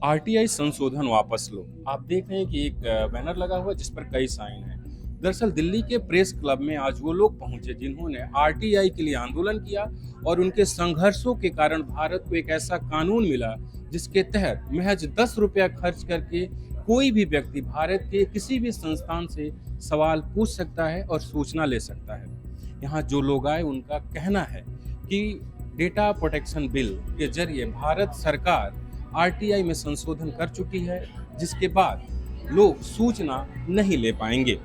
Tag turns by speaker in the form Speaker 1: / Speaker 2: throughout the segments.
Speaker 1: RTI संशोधन वापस लो। आप देख रहे हैं कि एक बैनर लगा हुआ है जिस पर कई साइन हैं। दरअसल दिल्ली के प्रेस क्लब में आज वो लोग पहुंचे जिन्होंने आरटीआई के लिए आंदोलन किया और उनके संघर्षों के कारण भारत को एक ऐसा कानून मिला जिसके तहत महज 10 रुपया खर्च करके कोई भी व्यक्ति भारत के किसी भी संस्थान से सवाल पूछ सकता है और सूचना ले सकता है। यहाँ जो लोग आए उनका कहना है कि डेटा प्रोटेक्शन बिल के जरिए भारत सरकार आरटीआई में संशोधन कर चुकी है, जिसके बाद लोग सूचना नहीं ले पाएंगे।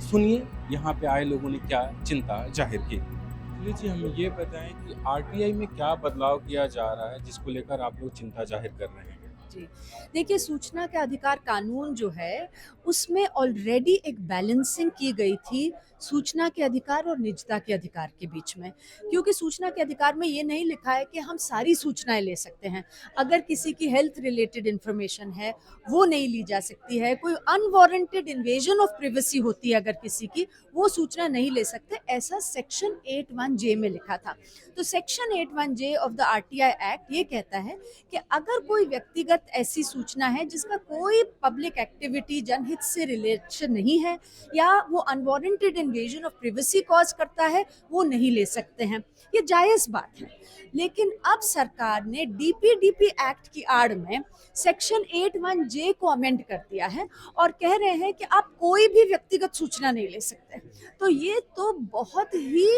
Speaker 1: सुनिए यहाँ पे आए लोगों ने क्या चिंता जाहिर की। चलिए जी, हमें ये बताएं कि आरटीआई में क्या बदलाव किया जा रहा है जिसको लेकर आप लोग चिंता जाहिर कर रहे हैं।
Speaker 2: जी। देखिए, सूचना के अधिकार कानून जो है, उसमें ऑलरेडी एक बैलेंसिंग की गई थी सूचना के अधिकार और निजता के अधिकार के बीच में। क्योंकि सूचना के अधिकार में ये नहीं लिखा है कि हम सारी सूचनाएँ ले सकते हैं। अगर किसी की हेल्थ रिलेटेड इन्फॉर्मेशन है, वो नहीं ली जा सकती है। कोई अनवारंटेड इन्वेजन ऑफ प्राइवेसी होती है अगर किसी की, वो सूचना नहीं ले सकते, ऐसा सेक्शन 81 जे में लिखा था। तो section 81 J of the RTI act ये कहता है कि अगर कोई व्यक्तिगत ऐसी सूचना है जिसका कोई पब्लिक एक्टिविटी जनहित से रिलेशन नहीं है या वो unwarranted invasion of privacy cause करता है, वो नहीं ले सकते हैं। ये जायज बात है। लेकिन अब सरकार ने डीपीडीपी एक्ट की आड़ में सेक्शन 81 जे को अमेंड कर दिया है और कह रहे हैं कि आप कोई भी व्यक्तिगत सूचना नहीं ले सकते। तो ये तो बहुत ही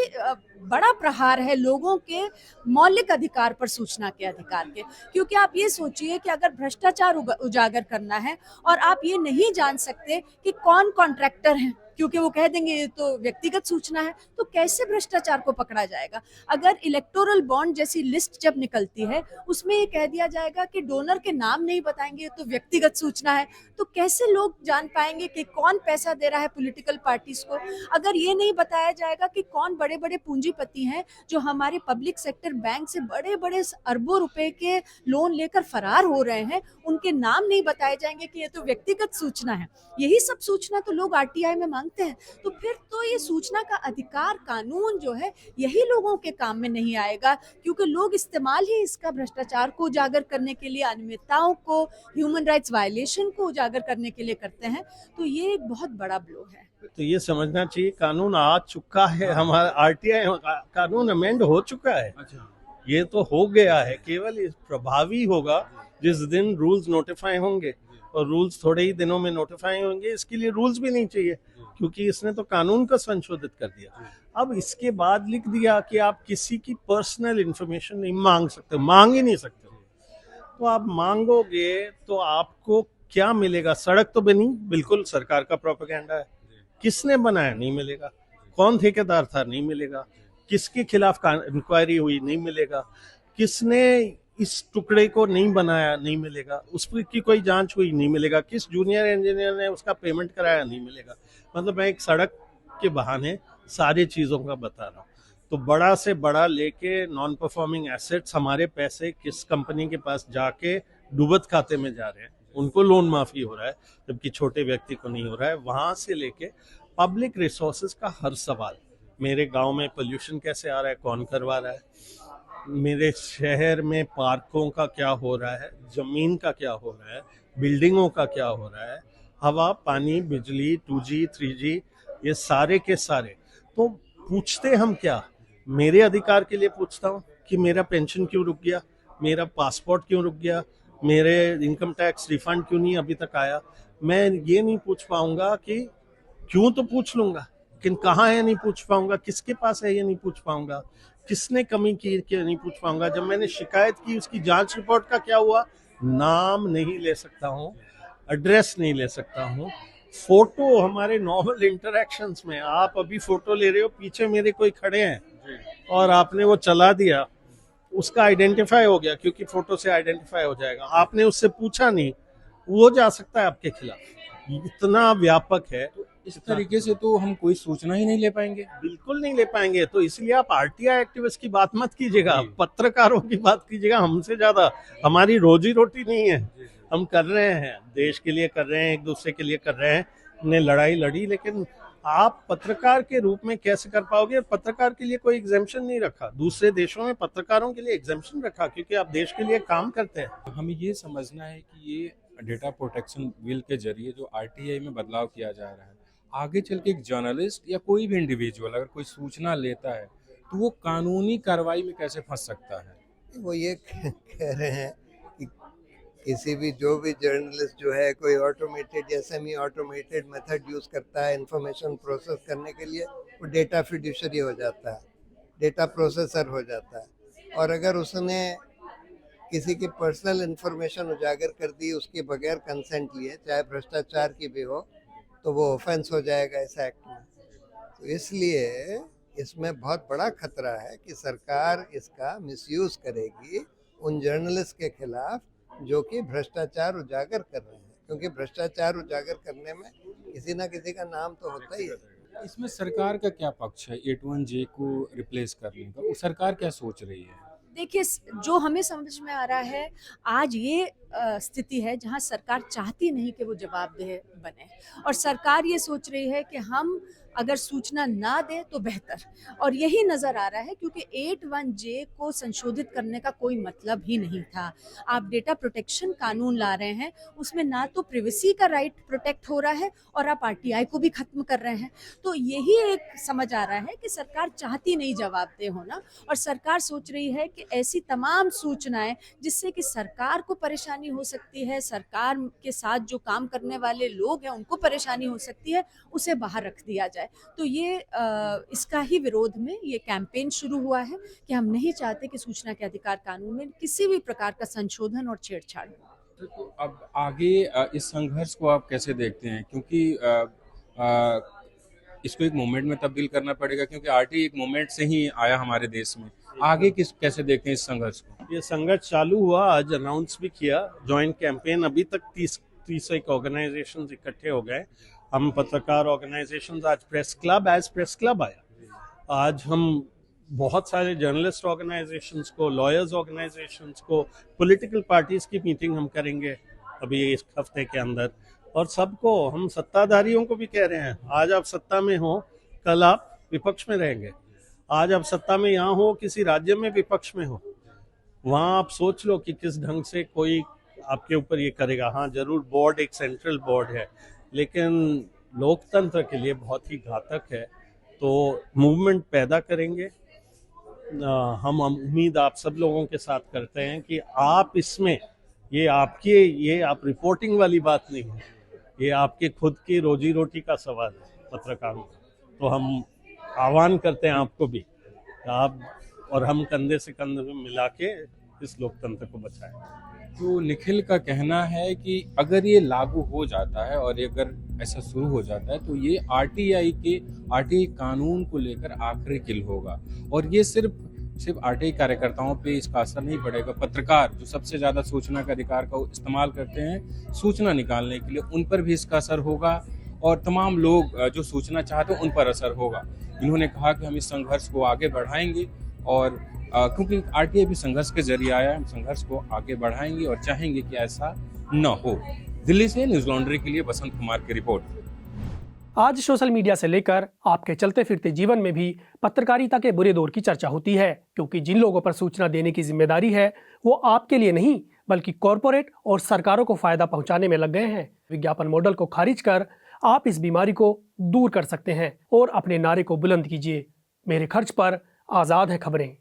Speaker 2: बड़ा प्रहार है लोगों के मौलिक अधिकार पर, सूचना के अधिकार के। क्योंकि आप ये सोचिए कि अगर भ्रष्टाचार उजागर करना है और आप ये नहीं जान सकते कि कौन कॉन्ट्रैक्टर है, क्योंकि वो कह देंगे ये तो व्यक्तिगत सूचना है, तो कैसे भ्रष्टाचार को पकड़ा जाएगा। अगर इलेक्टोरल बॉन्ड जैसी लिस्ट जब निकलती है, उसमें ये कह दिया जाएगा कि डोनर के नाम नहीं बताएंगे तो व्यक्तिगत सूचना है, तो कैसे लोग जान पाएंगे कि कौन पैसा दे रहा है पॉलिटिकल पार्टीज को। अगर ये नहीं बताया जाएगा कि कौन बड़े बड़े पूंजीपति हैं जो हमारे पब्लिक सेक्टर बैंक से बड़े बड़े अरबों रुपए के लोन लेकर फरार हो रहे हैं, उनके नाम नहीं बताए जाएंगे कि ये तो व्यक्तिगत सूचना है। यही सब सूचना तो लोग आरटीआई में मांगते हैं। तो फिर तो ये सूचना का अधिकार कानून जो है, यही लोगों के काम में नहीं आएगा, क्योंकि लोग इस्तेमाल ही इसका भ्रष्टाचार को उजागर करने के लिए, अनियमितताओं को, ह्यूमन राइट्स वायलेशन को उजागर करने के लिए करते हैं। तो ये एक बहुत बड़ा ब्लो है।
Speaker 3: तो ये समझना चाहिए कानून आ चुका है, हमारा आरटीआई कानून अमेंड हो चुका है।
Speaker 1: अच्छा,
Speaker 3: ये तो हो गया है, केवल प्रभावी होगा जिस दिन रूल्स नोटिफाई होंगे, और रूल्स थोड़े ही दिनों में नोटिफाई होंगे। इसके लिए रूल्स भी नहीं चाहिए क्योंकि इसने तो कानून को संशोधित कर दिया। अब इसके बाद लिख दिया कि आप किसी की पर्सनल इंफॉर्मेशन नहीं मांग सकते, मांग ही नहीं सकते। तो आप मांगोगे तो आपको क्या मिलेगा? सड़क तो बनी, बिल्कुल सरकार का प्रोपेगेंडा है। किसने बनाया? नहीं मिलेगा। कौन ठेकेदार था? नहीं मिलेगा। किसके खिलाफ इंक्वायरी हुई? नहीं मिलेगा। किसने इस टुकड़े को नहीं बनाया? नहीं मिलेगा। उस पर की कोई जांच हुई? नहीं मिलेगा। किस जूनियर इंजीनियर ने उसका पेमेंट कराया? नहीं मिलेगा। मतलब मैं एक सड़क के बहाने सारी चीजों का बता रहा हूँ। तो बड़ा से बड़ा लेके नॉन परफॉर्मिंग एसेट्स, हमारे पैसे किस कंपनी के पास जाके डूबत खाते में जा रहे हैं, उनको लोन माफी हो रहा है, जबकि छोटे व्यक्ति को नहीं हो रहा है। वहां से लेके पब्लिक रिसोर्सेज का हर सवाल, मेरे गांव में पोल्यूशन कैसे आ रहा है, कौन करवा रहा है, मेरे शहर में पार्कों का क्या हो रहा है, जमीन का क्या हो रहा है, बिल्डिंगों का क्या हो रहा है, हवा, पानी, बिजली, 2G, 3G, ये सारे के सारे। तो पूछते हम क्या? मेरे अधिकार के लिए पूछता हूँ कि मेरा पेंशन क्यों रुक गया, मेरा पासपोर्ट क्यों रुक गया, मेरे इनकम टैक्स रिफंड क्यों नहीं अभी तक आया। मैं ये नहीं पूछ पाऊंगा कि क्यों, तो पूछ लूंगा लेकिन कहाँ है नहीं पूछ पाऊंगा, किसके पास है ये नहीं पूछ पाऊंगा, किसने कमी की क्या नहीं पूछ पाऊंगा। जब मैंने शिकायत की उसकी जांच रिपोर्ट का क्या हुआ, नाम नहीं ले सकता हूँ, एड्रेस नहीं ले सकता हूँ। फोटो हमारे नॉर्मल इंटरेक्शंस में, आप अभी फोटो ले रहे हो, पीछे मेरे कोई खड़े हैं और आपने वो चला दिया, उसका आइडेंटिफाई हो गया क्योंकि फोटो से आइडेंटिफाई हो जाएगा। आपने उससे पूछा नहीं, वो जा सकता है आपके खिलाफ। इतना व्यापक है।
Speaker 1: इस तरीके से तो हम कोई सूचना ही नहीं ले पाएंगे।
Speaker 3: बिल्कुल नहीं ले पाएंगे। तो इसलिए आप आरटीआई एक्टिविस्ट की बात मत कीजिएगा, पत्रकारों की बात कीजिएगा। हमसे ज्यादा हमारी रोजी रोटी नहीं है, हम कर रहे हैं, देश के लिए कर रहे हैं, एक दूसरे के लिए कर रहे हैं। हमने लड़ाई लड़ी, लेकिन आप पत्रकार के रूप में कैसे कर पाओगे? पत्रकार के लिए कोई एग्जेम्पशन नहीं रखा, दूसरे देशों में पत्रकारों के लिए एग्जेम्पशन रखा, क्योंकि आप देश के लिए काम करते हैं।
Speaker 1: हमें ये समझना है कि ये डेटा प्रोटेक्शन बिल के जरिए जो आरटीआई में बदलाव किया जा रहा है, आगे चल के एक जर्नलिस्ट या कोई भी इंडिविजुअल अगर कोई सूचना लेता है तो वो कानूनी कार्रवाई में कैसे फंस सकता है?
Speaker 4: वो ये कह रहे हैं कि किसी भी जो भी जर्नलिस्ट जो है कोई ऑटोमेटेड या सेमी ऑटोमेटेड मेथड यूज़ करता है इंफॉर्मेशन प्रोसेस करने के लिए, वो डेटा फिड्यूशरी हो जाता है, डेटा प्रोसेसर हो जाता है। और अगर उसने किसी की पर्सनल इंफॉर्मेशन उजागर कर दी उसके बगैर कंसेंट लिए, चाहे भ्रष्टाचार की भी हो, तो वो ऑफेंस हो जाएगा इस एक्ट में। तो इसलिए इसमें बहुत बड़ा खतरा है कि सरकार इसका मिसयूज करेगी उन जर्नलिस्ट के खिलाफ जो कि भ्रष्टाचार उजागर कर रहे हैं, क्योंकि भ्रष्टाचार उजागर करने में किसी ना किसी का नाम तो होता ही है।
Speaker 1: इसमें सरकार का क्या पक्ष है 81J को रिप्लेस करने का? वो सरकार क्या सोच रही है?
Speaker 2: देखिए, जो हमें समझ में आ रहा है, आज ये स्थिति है जहां सरकार चाहती नहीं कि वो जवाबदेह बने, और सरकार ये सोच रही है कि हम अगर सूचना ना दें तो बेहतर, और यही नज़र आ रहा है, क्योंकि 81J को संशोधित करने का कोई मतलब ही नहीं था। आप डेटा प्रोटेक्शन कानून ला रहे हैं, उसमें ना तो प्रिवेसी का राइट प्रोटेक्ट हो रहा है और आप आरटीआई को भी खत्म कर रहे हैं। तो यही एक समझ आ रहा है कि सरकार चाहती नहीं जवाबदेह होना, और सरकार सोच रही है कि ऐसी तमाम सूचनाएं जिससे कि सरकार को परेशानी हो सकती है, सरकार के साथ जो काम करने वाले लोग हैं उनको परेशानी हो सकती है, उसे बाहर रख दिया जाए। तो ये इसका ही विरोध में ये कैंपेन शुरू हुआ है कि हम नहीं चाहते कि सूचना के अधिकार कानून में किसी भी प्रकार का संशोधन और छेड़छाड़ हो।
Speaker 1: तो अब आगे इस संघर्ष को आप कैसे देखते हैं? क्योंकि इसको एक मूवमेंट में तब्दील करना पड़ेगा, क्योंकि आरटी एक मूवमेंट से ही आया हमारे देश में। आगे कैसे देखते हैं इस संघर्ष को?
Speaker 3: ये संघर्ष चालू हुआ, आज अनाउंस भी किया जॉइंट कैंपेन। अभी तक 30 एक ऑर्गेनाइजेशन इकट्ठे हो गए। हम पत्रकार ऑर्गेनाइजेशन आज प्रेस क्लब आया। आज हम बहुत सारे जर्नलिस्ट ऑर्गेनाइजेशंस को, लॉयर्स ऑर्गेनाइजेशंस को, पॉलिटिकल पार्टीज की मीटिंग हम करेंगे अभी इस हफ्ते के अंदर। और सबको, हम सत्ताधारियों को भी कह रहे हैं, आज आप सत्ता में हो, कल आप विपक्ष में रहेंगे। आज आप सत्ता में यहाँ हो, किसी राज्य में विपक्ष में हो, वहाँ आप सोच लो कि किस ढंग से कोई आपके ऊपर ये करेगा। हाँ, जरूर बोर्ड एक सेंट्रल बोर्ड है, लेकिन लोकतंत्र के लिए बहुत ही घातक है। तो मूवमेंट पैदा करेंगे। हम उम्मीद आप सब लोगों के साथ करते हैं कि आप इसमें, ये आप रिपोर्टिंग वाली बात नहीं है, ये आपके खुद की रोजी रोटी का सवाल है पत्रकारों का। तो हम आह्वान करते हैं आपको भी, आप और हम कंधे से कंधे मिला के इस लोकतंत्र को बचाएं।
Speaker 1: तो निखिल का कहना है कि अगर ये लागू हो जाता है और अगर ऐसा शुरू हो जाता है तो ये आरटीआई कानून को लेकर आखिरी किल होगा। और ये सिर्फ आरटीआई कार्यकर्ताओं पे इसका असर नहीं पड़ेगा। पत्रकार जो सबसे ज्यादा सूचना का अधिकार का इस्तेमाल करते हैं सूचना निकालने के लिए, उन पर भी इसका असर होगा, और तमाम लोग जो सूचना चाहते हैं उन पर असर होगा। इन्होंने कहा कि हम इस संघर्ष को आगे बढ़ाएंगे, और क्योंकि आरटीआई भी संघर्ष के जरिए आया है, हम संघर्ष को आगे बढ़ाएंगे और चाहेंगे कि ऐसा न हो। दिल्ली से न्यूज लॉन्ड्री के लिए बसंत कुमार की रिपोर्ट।
Speaker 5: आज सोशल मीडिया से लेकर आपके चलते फिरते जीवन में भी पत्रकारिता के बुरे दौर की चर्चा होती है, क्योंकि जिन लोगों पर सूचना देने की जिम्मेदारी है वो आपके लिए नहीं बल्कि कॉरपोरेट और सरकारों को फायदा पहुंचाने में लग गए हैं। विज्ञापन मॉडल को खारिज कर आप इस बीमारी को दूर कर सकते हैं और अपने नारे को बुलंद कीजिए। मेरे खर्च पर आज़ाद है खबरें।